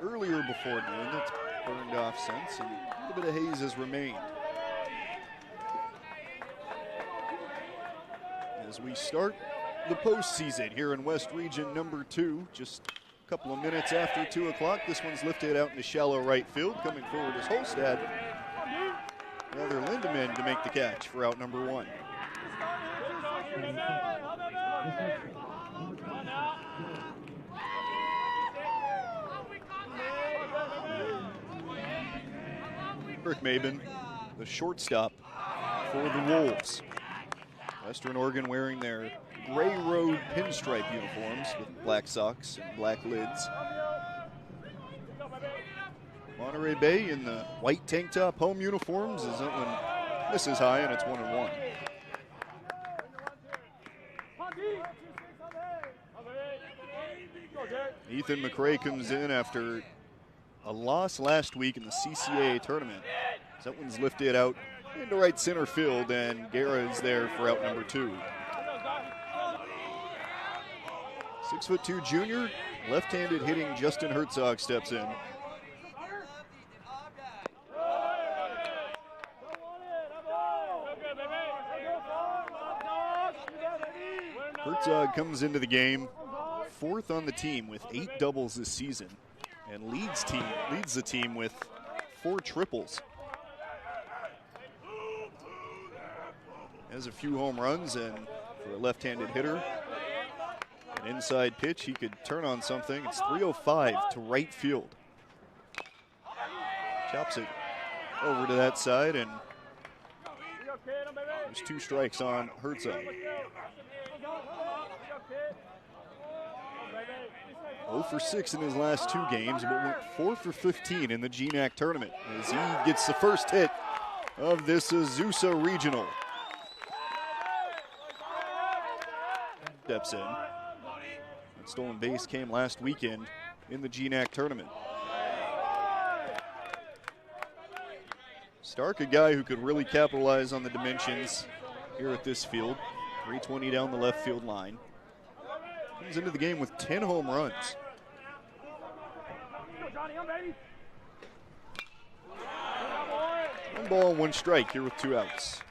earlier before noon that's burned off since, and a little bit of haze has remained. As we start the postseason here in West Region number 2, just a couple of minutes after 2 o'clock. This one's lifted out in the shallow right field. Coming forward is Holstad. Rather Lindemann to make the catch for out number 1. Eric Maben, the shortstop for the Wolves. Western Oregon wearing their gray road pinstripe uniforms with black socks and black lids. Monterey Bay in the white tank top home uniforms as that one misses high, and it's 1-1. Ethan McRae comes in after a loss last week in the CCAA tournament. That one's lifted out into right center field, and Guerra is there for out number 2. 6'2" junior, left-handed hitting Justin Herzog steps in. Herzog comes into the game 4th on the team with 8 doubles this season, and leads the team with 4 triples. Has a few home runs, and for a left-handed hitter, an inside pitch, he could turn on something. It's 305 to right field. Chops it over to that side, and there's 2 strikes on Herzog. 0 for 6 in his last 2 games, but went 4 for 15 in the GNAC tournament as he gets the first hit of this Azusa Regional. Steps in. That stolen base came last weekend in the GNAC tournament. Stark, a guy who could really capitalize on the dimensions here at this field. 320 down the left field line. Comes into the game with 10 home runs. 1 ball, 1 strike here with 2 outs.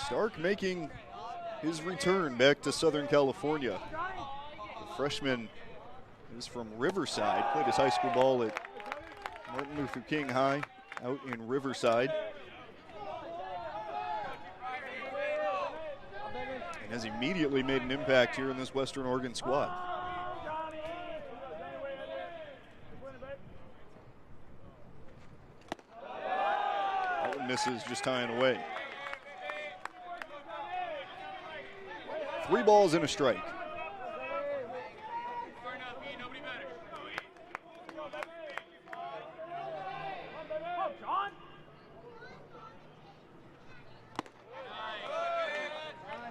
Stark making his return back to Southern California. The freshman is from Riverside, played his high school ball at Martin Luther King High out in Riverside. And has immediately made an impact here in this Western Oregon squad. That one misses, just tying away. 3 balls and a strike.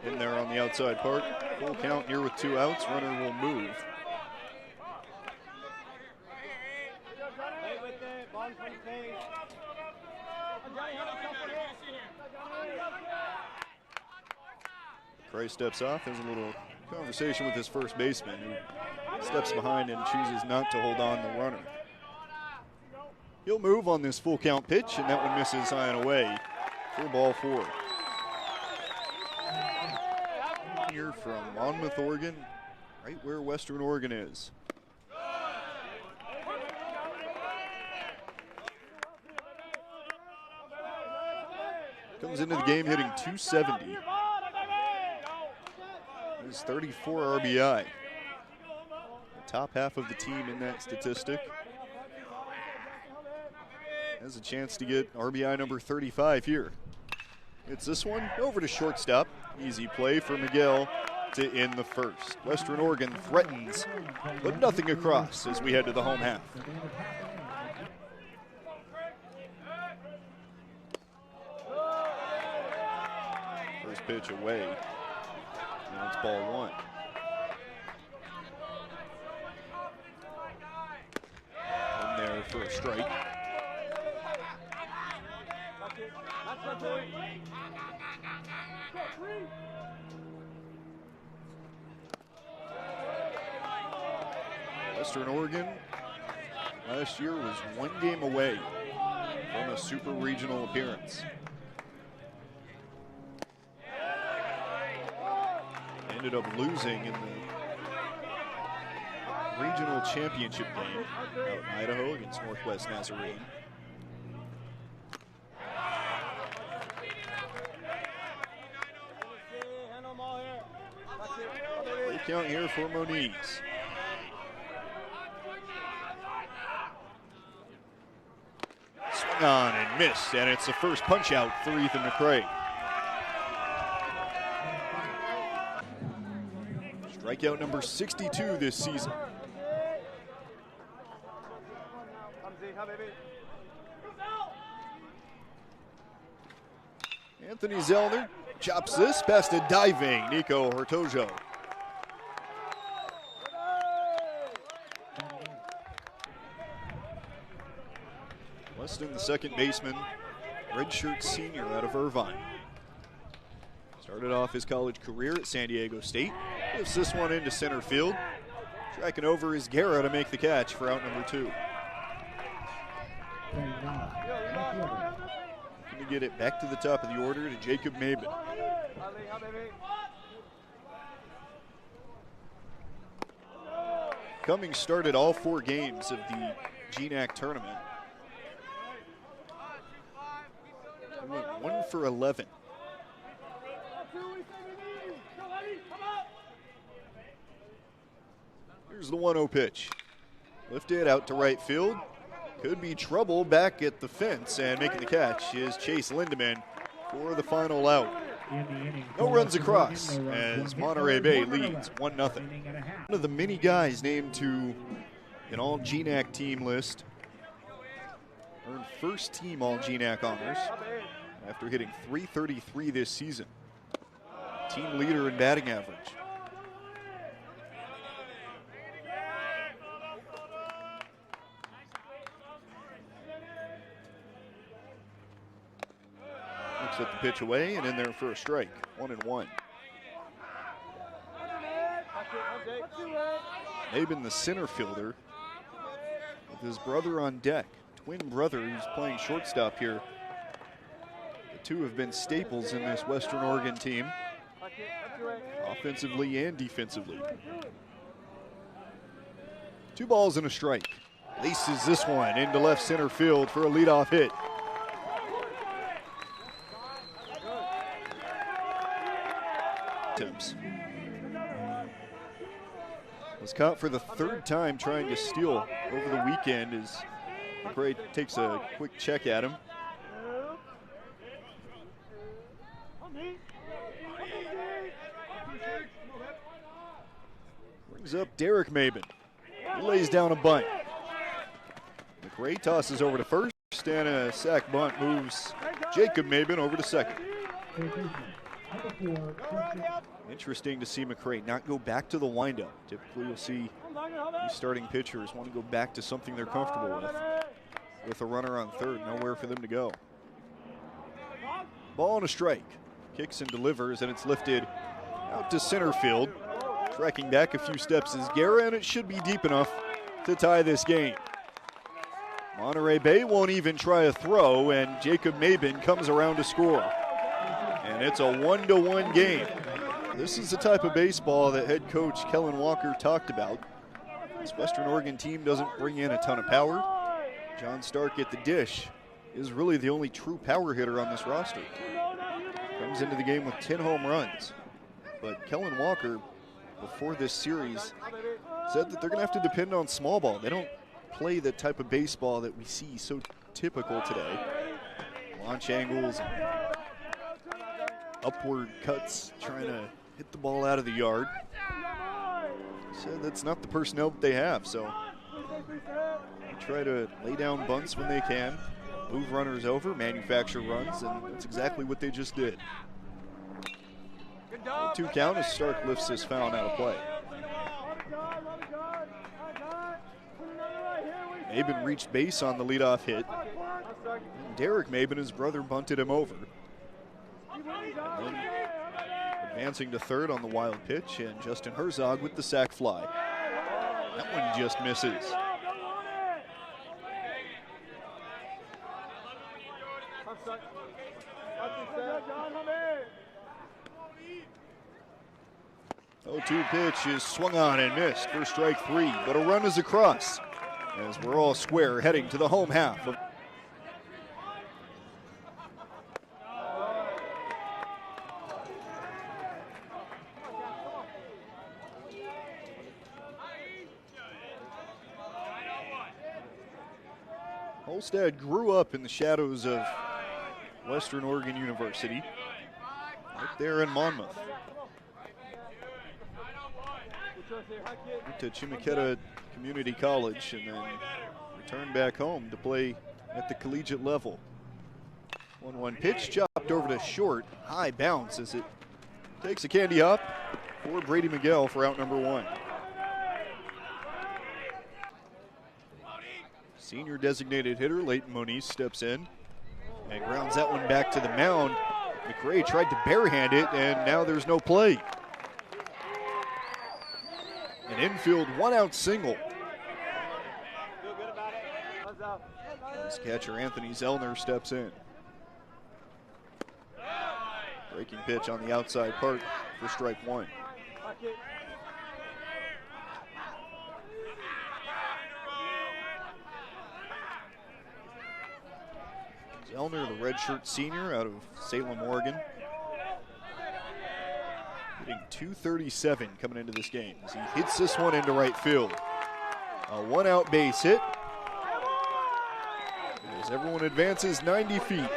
In there on the outside part. Full count here with 2 outs. Runner will move. McRae steps off, has a little conversation with his first baseman, who steps behind and chooses not to hold on the runner. He'll move on this full count pitch, and that one misses high and away for ball 4. Here from Monmouth, Oregon, right where Western Oregon is. Comes into the game hitting .270. His 34 RBI. The top half of the team in that statistic. Has a chance to get RBI number 35 here. It's this one over to shortstop. Easy play for Miguel to end the first. Western Oregon threatens, but nothing across as we head to the home half. First pitch away. And it's ball 1. In there for a strike. Western Oregon last year was 1 game away from a super regional appearance. Ended up losing in the regional championship game out in Idaho against Northwest Nazarene. Full count here for Moniz. Swung on and missed, and it's the first punch out for Ethan McRae. Strikeout number 62 this season. Anthony Zellner chops this past a diving Nico Hortojo. Weston, the second baseman, redshirt senior out of Irvine. Started off his college career at San Diego State. Lifts this one into center field. Tracking over is Guerra to make the catch for out number 2. Going to get it back to the top of the order to Jacob Mabin. Cummings started all 4 games of the GNAC tournament. He went 1 for 11. Here's the 1-0 pitch. Lifted out to right field. Could be trouble back at the fence, and making the catch is Chase Lindemann for the final out. No runs across as Monterey Bay leads 1-0. One of the many guys named to an all GNAC team list earned first team all GNAC honors after hitting .333 this season. Team leader in batting average. Looks at the pitch away and in there for a strike. 1-1. Mabin, the center fielder, with his brother on deck. Twin brother who's playing shortstop here. The two have been staples in this Western Oregon team, offensively and defensively. 2 balls and a strike. Laces this one into left center field for a leadoff hit. Was caught for the 3rd time trying to steal over the weekend as McRae takes a quick check at him. Brings up Derek Mabin. He lays down a bunt. McRae tosses over to first, and a sac bunt moves Jacob Mabin over to second. Interesting to see McRae not go back to the windup. Typically you'll see these starting pitchers want to go back to something they're comfortable with a runner on third, nowhere for them to go. Ball and a strike. Kicks and delivers, and it's lifted out to center field. Tracking back a few steps is Guerra, and it should be deep enough to tie this game. Monterey Bay won't even try a throw, and Jacob Mabin comes around to score. And it's a 1-1 game. This is the type of baseball that head coach Kellen Walker talked about. This Western Oregon team doesn't bring in a ton of power. John Stark at the dish is really the only true power hitter on this roster. Comes into the game with 10 home runs. But Kellen Walker, before this series, said that they're going to have to depend on small ball. They don't play the type of baseball that we see so typical today. Launch angles, upward cuts, trying to hit the ball out of the yard. Said that's not the personnel that they have, so they try to lay down bunts when they can, move runners over, manufacture runs, and that's exactly what they just did. 2 count as Stark lifts this foul out of play. Mabin reached base on the leadoff hit. Derek Maben, his brother, bunted him over. And then advancing to third on the wild pitch, and Justin Herzog with the sac fly. That one just misses. Oh, 2 pitch is swung on and missed for strike 3, but a run is across as we're all square heading to the home half of Holstead grew up in the shadows of Western Oregon University, right there in Monmouth. Went to Chimiqueta Community College and then returned back home to play at the collegiate level. 1-1 pitch, chopped over to short, high bounce as it takes a candy up for Brady Miguel for out number 1. Senior designated hitter Leighton Moniz steps in and grounds that one back to the mound. McRae tried to barehand it, and now there's no play. An infield 1-out single. As catcher Anthony Zellner steps in. Breaking pitch on the outside part for strike 1. Zellner, the redshirt senior out of Salem, Oregon. Hitting .237 coming into this game as he hits this one into right field. A 1-out base hit as everyone advances 90 feet.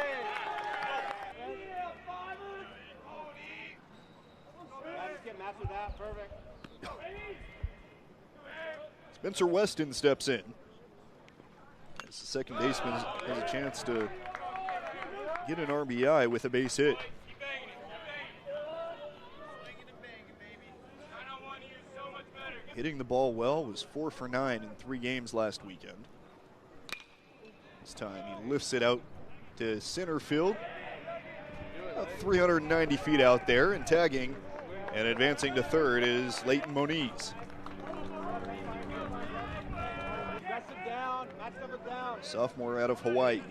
Spencer Weston steps in as the second baseman has a chance to get an RBI with a base hit. Hitting the ball well, was 4 for 9 in 3 games last weekend. This time he lifts it out to center field, about 390 feet out there, and tagging and advancing to third is Leighton Moniz. Sophomore out of Hawaii.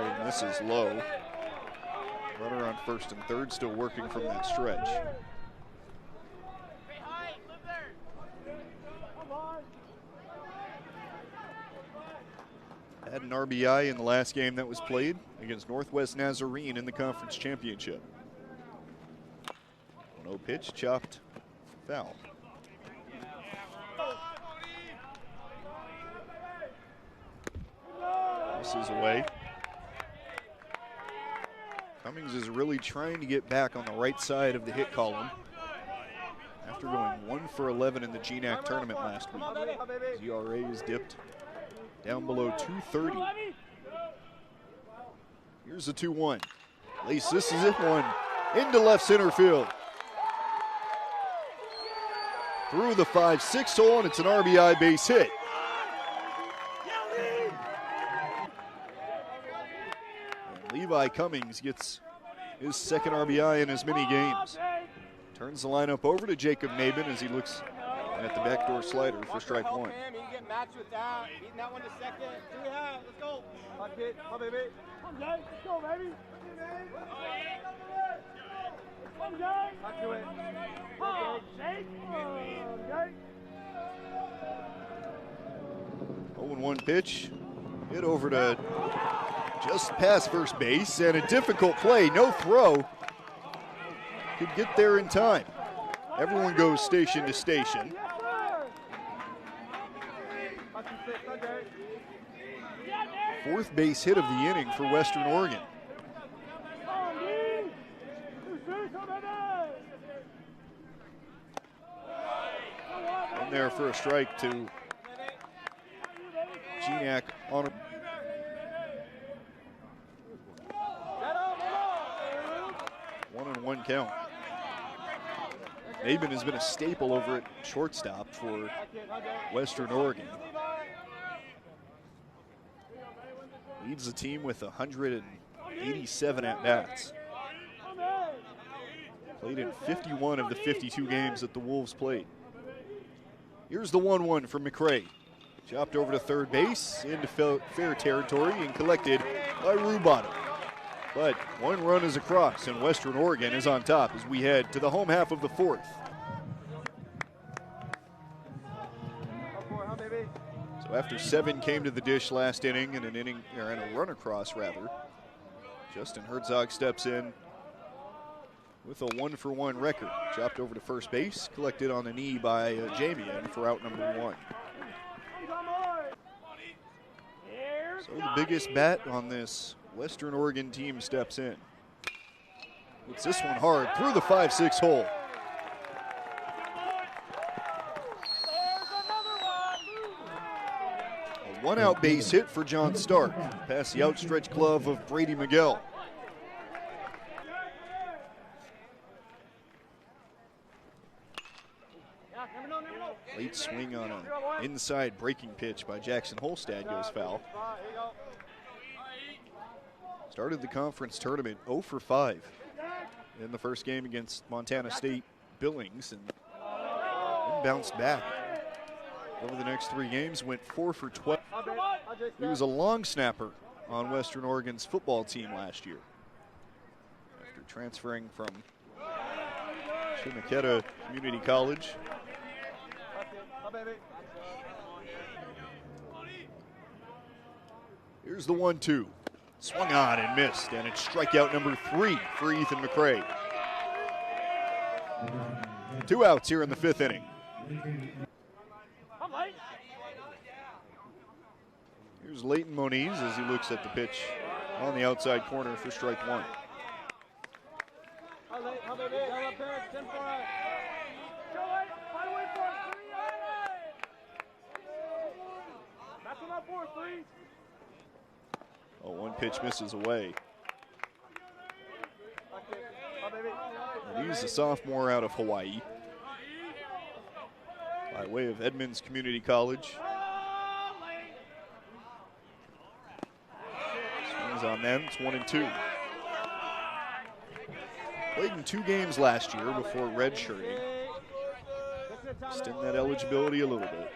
And this is low. Runner on first and third, still working from that stretch. Had an RBI in the last game that was played against Northwest Nazarene in the conference championship. 1-0 pitch, chopped, foul. This is away. Cummings is really trying to get back on the right side of the hit column after going 1 for 11 in the GNAC tournament last week. His ERA is dipped down below 230. Here's the 2-1. At least this is it, one into left center field. Through the 5-6 hole, and it's an RBI base hit. And Levi Cummings gets his second RBI in as many games. Turns the lineup over to Jacob Maben as he looks at the backdoor slider for strike 1. He get matched with that. Beating that one to second. Do we have? Let's go. Come, baby. Come, Jay. Let's go, baby. Come, Jay. Back to it. Come, Jay. 0-1 pitch. Hit over to just past first base, and a difficult play. No throw. Could get there in time. Everyone goes station to station. Fourth base hit of the inning for Western Oregon. And there for a strike to GNAC on a 1-1 count. Maben has been a staple over at shortstop for Western Oregon. Leads the team with 187 at-bats. Played in 51 of the 52 games that the Wolves played. Here's the 1-1 from McRae. Chopped over to third base, into fair territory, and collected by Rubottom. But one run is across, and Western Oregon is on top as we head to the home half of the fourth. So after 7 came to the dish last inning, and a run across rather, Justin Herzog steps in with a 1-for-1 record. Chopped over to first base, collected on the knee by Jamian for out number 1. So the biggest bat on this Western Oregon team steps in. Puts this one hard through the 5-6 hole. A 1-out base hit for John Stark, past the outstretched glove of Brady Miguel. Late swing on an inside breaking pitch by Jackson Holstad goes foul. Started the conference tournament 0 for 5 in the first game against Montana State Billings, and then bounced back. Over the next 3 games, went 4 for 12. He was a long snapper on Western Oregon's football team last year after transferring from Chimiqueta Community College. Here's the 1-2. Swung on and missed, and it's strikeout number 3 for Ethan McRae. 2 outs here in the 5th inning. Here's Leighton Moniz as he looks at the pitch on the outside corner for strike 1. Oh, one pitch misses away. He's a sophomore out of Hawaii by way of Edmonds Community College. Swings on them, it's 1-2. Played in 2 games last year before redshirting. Extend that eligibility a little bit.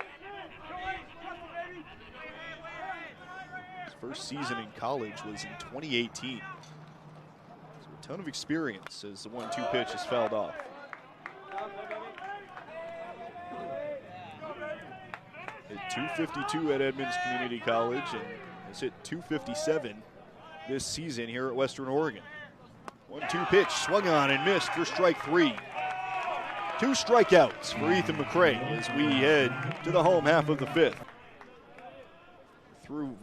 First season in college was in 2018. So a ton of experience as the 1-2 pitch is fouled off. Hit .252 at Edmonds Community College and has hit .257 this season here at Western Oregon. 1-2 pitch swung on and missed for strike 3. 2 strikeouts for Ethan McRae as we head to the home half of the 5th. Through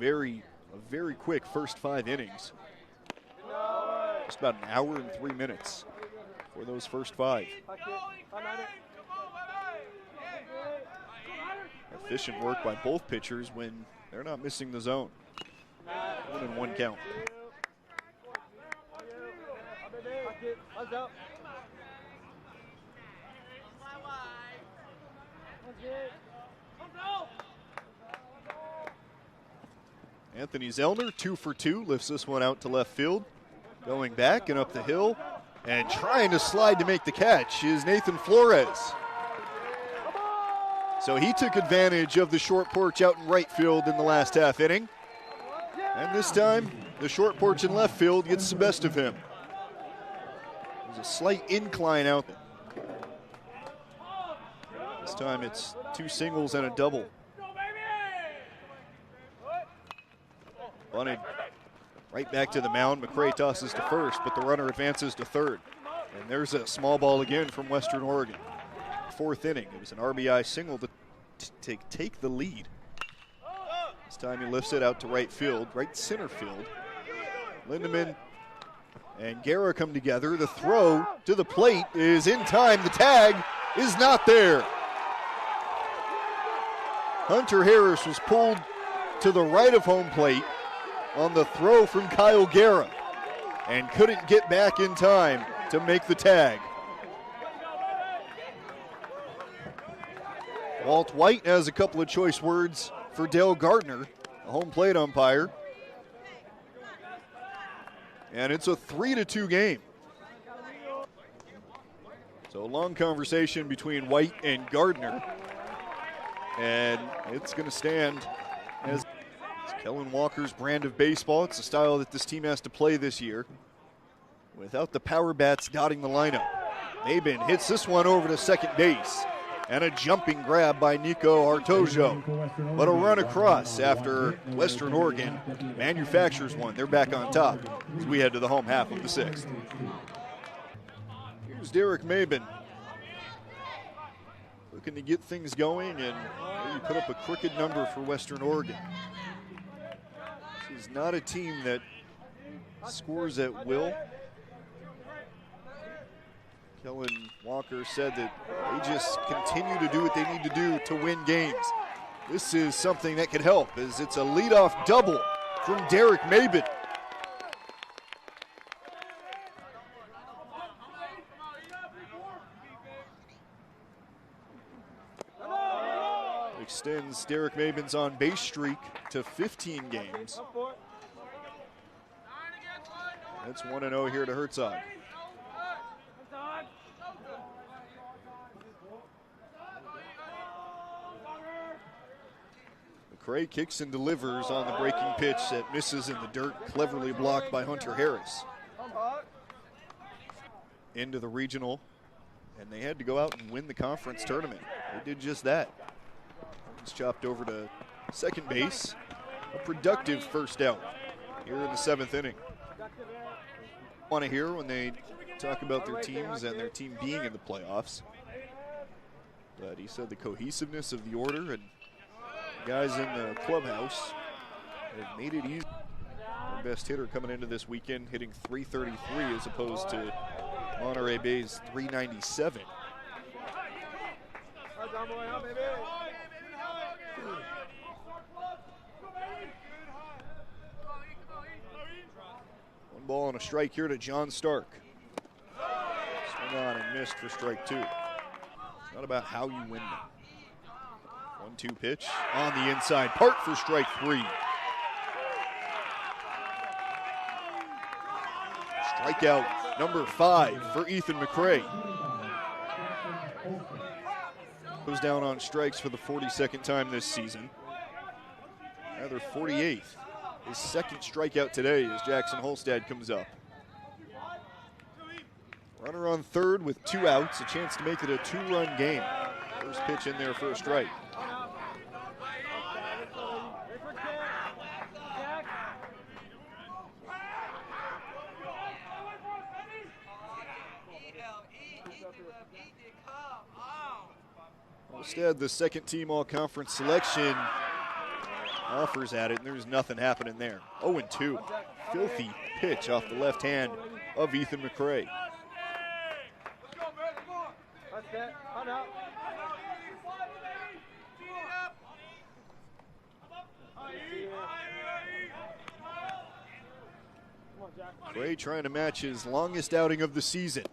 a very quick first 5 innings. Just about an hour and 3 minutes for those first 5. Efficient work by both pitchers when they're not missing the zone. 1-1 count. Anthony Zellner, 2 for 2, lifts this one out to left field. Going back and up the hill and trying to slide to make the catch is Nathan Flores. So he took advantage of the short porch out in right field in the last half inning. And this time, the short porch in left field gets the best of him. There's a slight incline out there. This time it's 2 singles and a double. Bunted right back to the mound. McRae tosses to first, but the runner advances to third. And there's a small ball again from Western Oregon. 4th inning. It was an RBI single to take the lead. This time he lifts it out to right field, right center field. Lindemann and Guerra come together. The throw to the plate is in time. The tag is not there. Hunter Harris was pulled to the right of home plate on the throw from Kyle Guerra and couldn't get back in time to make the tag. Walt White has a couple of choice words for Dale Gardner, the home plate umpire. And it's a 3-2 game. So a long conversation between White and Gardner. And it's going to stand as Kellen Walker's brand of baseball. It's the style that this team has to play this year. Without the power bats dotting the lineup. Mabin hits this one over to second base. And a jumping grab by Nico Artojo. But a run across after Western Oregon manufactures one. They're back on top as we head to the home half of the sixth. Here's Derek Mabin. Looking to get things going and maybe put up a crooked number for Western Oregon. This is not a team that scores at will. Kellen Walker said that they just continue to do what they need to do to win games. This is something that could help as it's a leadoff double from Derek Mabin. Extends Derek Mabin's on-base streak to 15 games. That's 1-0 here to Herzog. McRae kicks and delivers on the breaking pitch that misses in the dirt, cleverly blocked by Hunter Harris. Into the regional, and they had to go out and win the conference tournament. They did just that. It's chopped over to second base. A productive first out here in the seventh inning. Want to hear when they talk about their teams and their team being in the playoffs. But he said the cohesiveness of the order and guys in the clubhouse have made it easy. Their best hitter coming into this weekend hitting .333 as opposed to Monterey Bay's .397. One ball and a strike here to John Stark. Swung on and missed for strike two. It's not about how you win them. 1-2 pitch on the inside part for strike three. Strikeout number 5 for Ethan McRae. Goes down on strikes for the 42nd time this season. Rather 48th. His second strikeout today as Jackson Holstad comes up. Runner on third with 2 outs, a chance to make it a 2-run game. First pitch in there for a strike. Instead, the second team all-conference selection offers at it, and there's nothing happening there. 0-2. Filthy pitch off the left hand of Ethan McRae. McRae trying to match his longest outing of the season,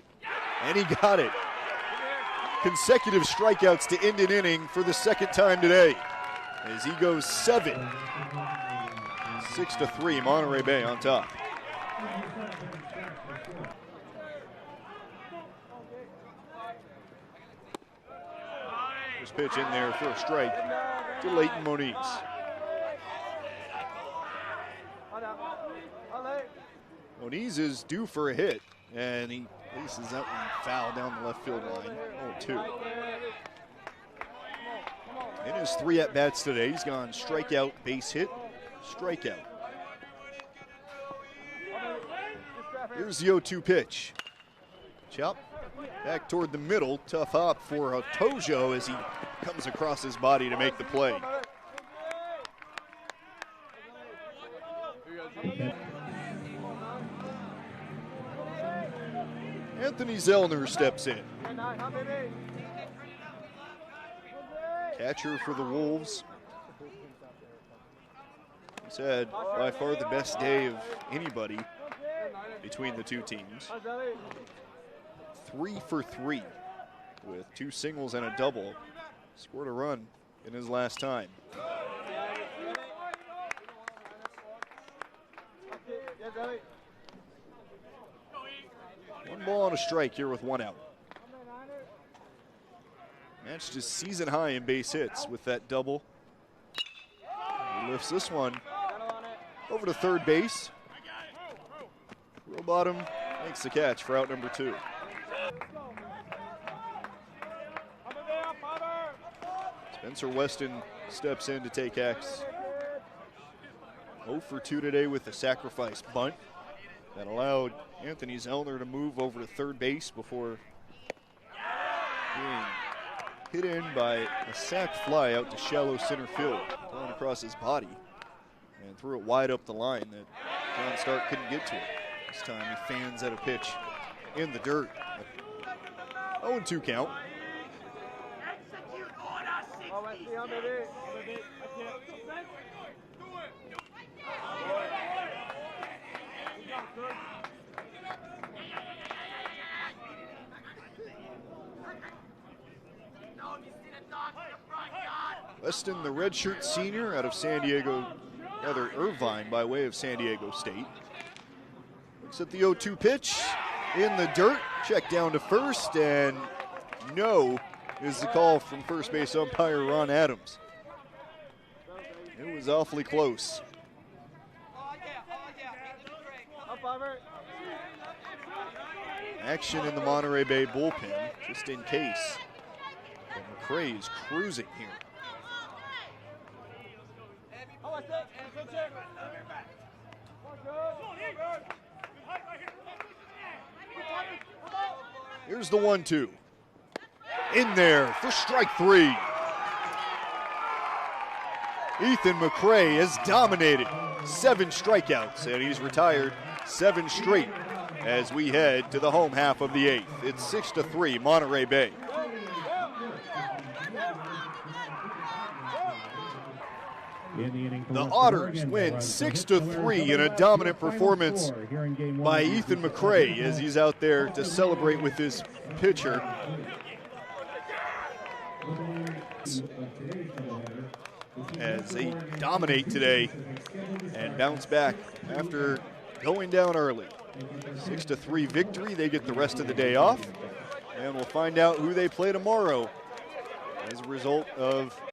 and he got it. Consecutive strikeouts to end an inning for the second time today as he goes 7. 6-3, Monterey Bay on top. First pitch in there for a strike to Leighton Moniz. Moniz is due for a hit, and he laces that one foul down the left field line. 0-2. In his 3 at-bats today, he's gone strikeout, base hit, strikeout. Here's the 0-2 pitch. Chop back toward the middle. Tough hop for Tojo as he comes across his body to make the play. Anthony Zellner steps in. Catcher for the Wolves. He's had by far the best day of anybody between the two teams. 3 for 3 with 2 singles and a double scored a run in his last time. One ball and a strike here with one out. Match just season high in base hits with that double. He lifts this one over to third base. Rowbottom makes the catch for out number 2. Spencer Weston steps in to take X. 0 for 2 today with a sacrifice bunt that allowed Anthony Zellner to move over to third base before being hit in by a sac fly out to shallow center field, going across his body and threw it wide up the line that John Stark couldn't get to it. This time he fans at a pitch in the dirt. 0-2 count. Weston, the redshirt senior out of Irvine by way of San Diego State. Looks at the 0-2 pitch in the dirt, check down to first, and no is the call from first base umpire Ron Adams. It was awfully close. Action in the Monterey Bay bullpen, just in case. But McRae is cruising here. Here's the 1-2. In there for strike 3. Ethan McRae has dominated. 7 strikeouts, and he's retired 7 straight as we head to the home half of the 8th. It's 6-3, Monterey Bay. The Otters win 6-3 in a dominant performance by Ethan McRae as he's out there to celebrate with his pitcher. As they dominate today and bounce back after going down early. 6-3 victory. They get the rest of the day off, and we'll find out who they play tomorrow as a result of